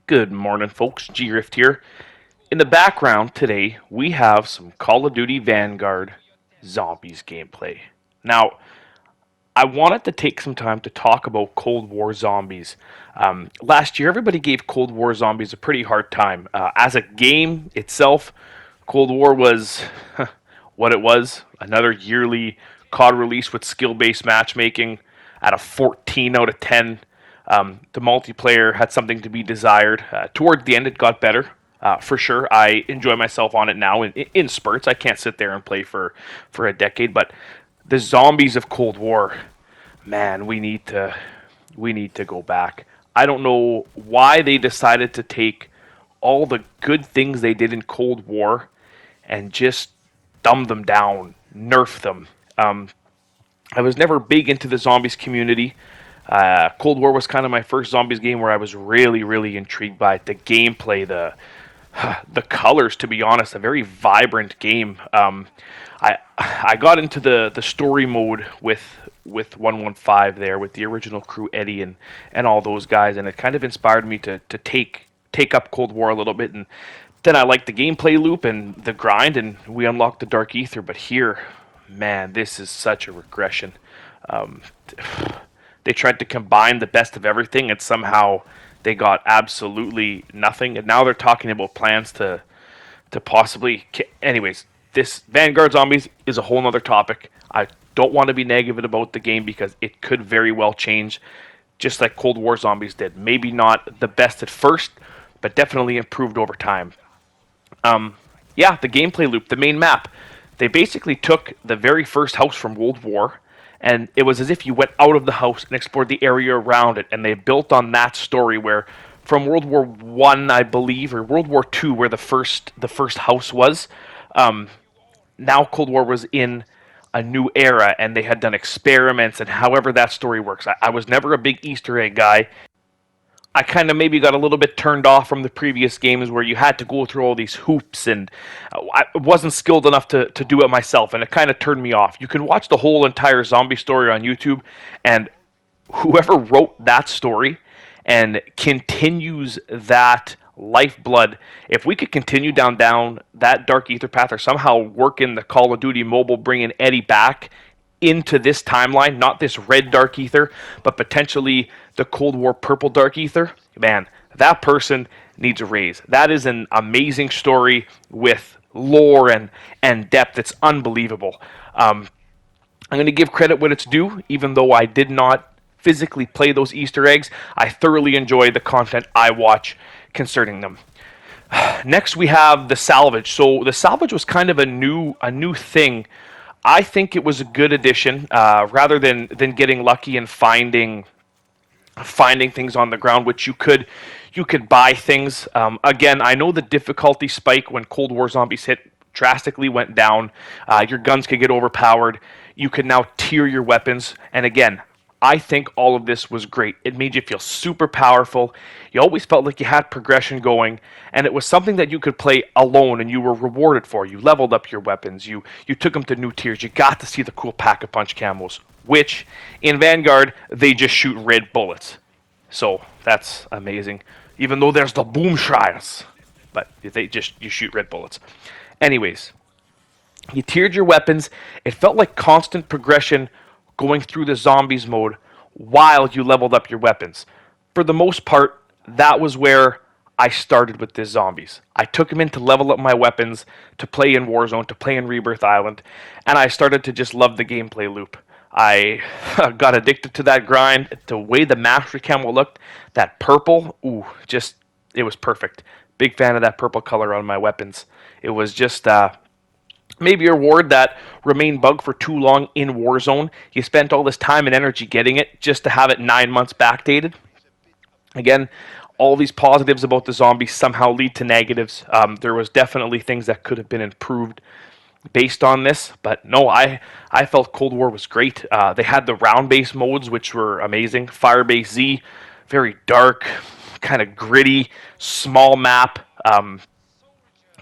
Good morning, folks. G-Rift here. In the background today, we have some Call of Duty Vanguard Zombies gameplay. Now, I wanted to take some time to talk about Cold War Zombies. Last year, everybody gave Cold War Zombies a pretty hard time. As a game itself, Cold War was what it was, another yearly COD release with skill-based matchmaking at a 14 out of 10. The multiplayer had something to be desired. Toward the end, it got better. For sure, I enjoy myself on it now in spurts. I can't sit there and play for a decade, but the zombies of Cold War, man, we need to go back. I don't know why they decided to take all the good things they did in Cold War and just dumb them down, nerf them. I was never big into the zombies community. Cold War was kind of my first zombies game where I was really intrigued by it. The gameplay, the colors. To be honest, a very vibrant game. I got into the story mode with 115 there with the original crew Eddie and all those guys, and it kind of inspired me to take up Cold War a little bit. And then I liked the gameplay loop and the grind, and we unlocked the Dark Ether. But here, man, this is such a regression. Um, they tried to combine the best of everything, and somehow they got absolutely nothing. And now they're talking about plans to possibly. Anyways, this Vanguard Zombies is a whole nother topic. I don't want to be negative about the game because it could very well change, just like Cold War Zombies did. Maybe not the best at first, but definitely improved over time. Yeah, the gameplay loop, the main map. They basically took the very first house from World War, and it was as if you went out of the house and explored the area around it, and they built on that story where from World War One, I believe, or World War Two, where the first house was. Um, Now Cold War was in a new era, and they had done experiments, and however that story works. I was never a big Easter egg guy. I kind of maybe got a little bit turned off from the previous games where you had to go through all these hoops, and I wasn't skilled enough to do it myself, and it kind of turned me off. You can watch the whole entire zombie story on YouTube, and whoever wrote that story and continues that lifeblood, if we could continue down that dark ether path or somehow work in the Call of Duty mobile, bringing Eddie back into this timeline, not this red dark ether, but potentially the Cold War purple dark ether, man, that person needs a raise. That is an amazing story with lore and depth. It's unbelievable. I'm going to give credit when it's due, even though I did not physically play those Easter eggs. I thoroughly enjoy the content I watch concerning them. Next, we have the salvage. So the salvage was kind of a new thing. I think it was a good addition, rather than getting lucky and finding things on the ground, which you could buy things. Again, I know the difficulty spike when Cold War Zombies hit drastically went down. Your guns could get overpowered. You could now tier your weapons, and again, I think all of this was great. It made you feel super powerful. You always felt like you had progression going, and it was something that you could play alone and you were rewarded for. You leveled up your weapons. You took them to new tiers. You got to see the cool Pack-a-Punch camos, which in Vanguard they just shoot red bullets. So that's amazing. Even though there's the boom shrines, but you shoot red bullets. Anyways, you tiered your weapons. It felt like constant progression going through the zombies mode while you leveled up your weapons. For the most part, that was where I started with the zombies. I took them in to level up my weapons, to play in Warzone, to play in Rebirth Island, and I started to just love the gameplay loop. I got addicted to that grind, the way the mastery camo looked, that purple, ooh, just, it was perfect. Big fan of that purple color on my weapons. It was just, maybe a reward that remained bugged for too long in Warzone. You spent all this time and energy getting it just to have it 9 months backdated. Again, all these positives about the zombies somehow lead to negatives. There was definitely things that could have been improved based on this, but no, I felt Cold War was great. They had the round base modes, which were amazing. Firebase Z, very dark, kind of gritty, small map.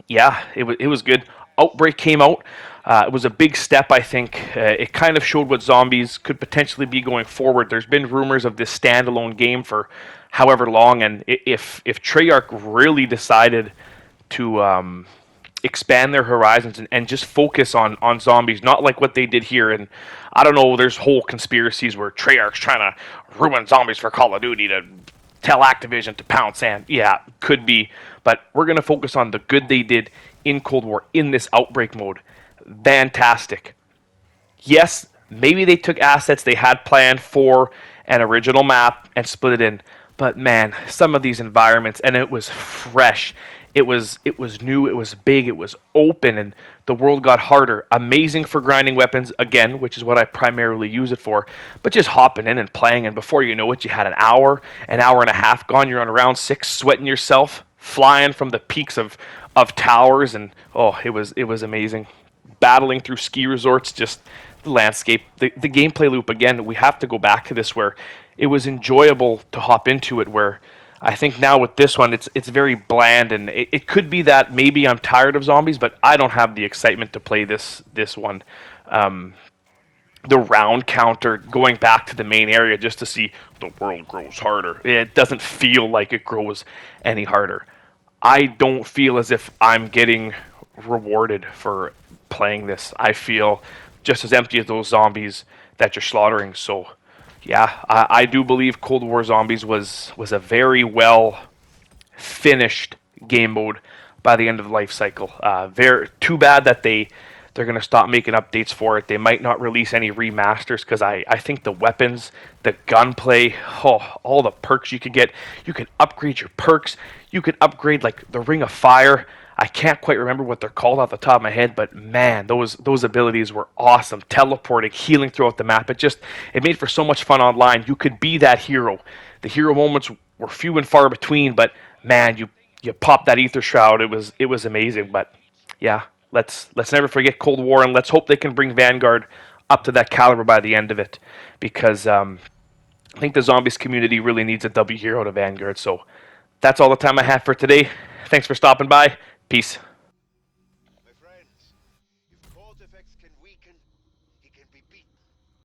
Yeah, it was good. Outbreak came out. It was a big step, I think. It kind of showed what zombies could potentially be going forward. There's been rumors of this standalone game for however long, and if Treyarch really decided to expand their horizons and just focus on zombies, not like what they did here. And I don't know, there's whole conspiracies where Treyarch's trying to ruin zombies for Call of Duty to tell Activision to pounce. And yeah, could be, but we're going to focus on the good they did in Cold War in this outbreak mode. Fantastic. Yes, maybe they took assets they had planned for an original map and split it in. But man, some of these environments, and it was fresh. It was new, it was big, it was open, and the world got harder. Amazing for grinding weapons again, which is what I primarily use it for. But just hopping in and playing, and before you know it, you had an hour and a half gone. You're on round 6, sweating yourself, flying from the peaks of towers, and oh, it was amazing. Battling through ski resorts, just the landscape, the gameplay loop. Again, we have to go back to this where it was enjoyable to hop into it. Where I think now with this one, it's very bland, and it could be that maybe I'm tired of zombies, but I don't have the excitement to play this one. The round counter, going back to the main area just to see the world grows harder. It doesn't feel like it grows any harder. I don't feel as if I'm getting rewarded for playing this. I feel just as empty as those zombies that you're slaughtering. So, yeah, I do believe Cold War Zombies was a very well finished game mode by the end of the life cycle. Very too bad that they're going to stop making updates for it. They might not release any remasters because I think the weapons, the gunplay, oh, all the perks you could get. You could upgrade your perks. You could upgrade like the Ring of Fire. I can't quite remember what they're called off the top of my head, but man, those abilities were awesome. Teleporting, healing throughout the map. It made for so much fun online. You could be that hero. The hero moments were few and far between, but man, you popped that ether shroud. It was amazing. But yeah, let's never forget Cold War, and let's hope they can bring Vanguard up to that caliber by the end of it, because I think the zombies community really needs a W hero to Vanguard. So that's all the time I have for today. Thanks for stopping by. Peace.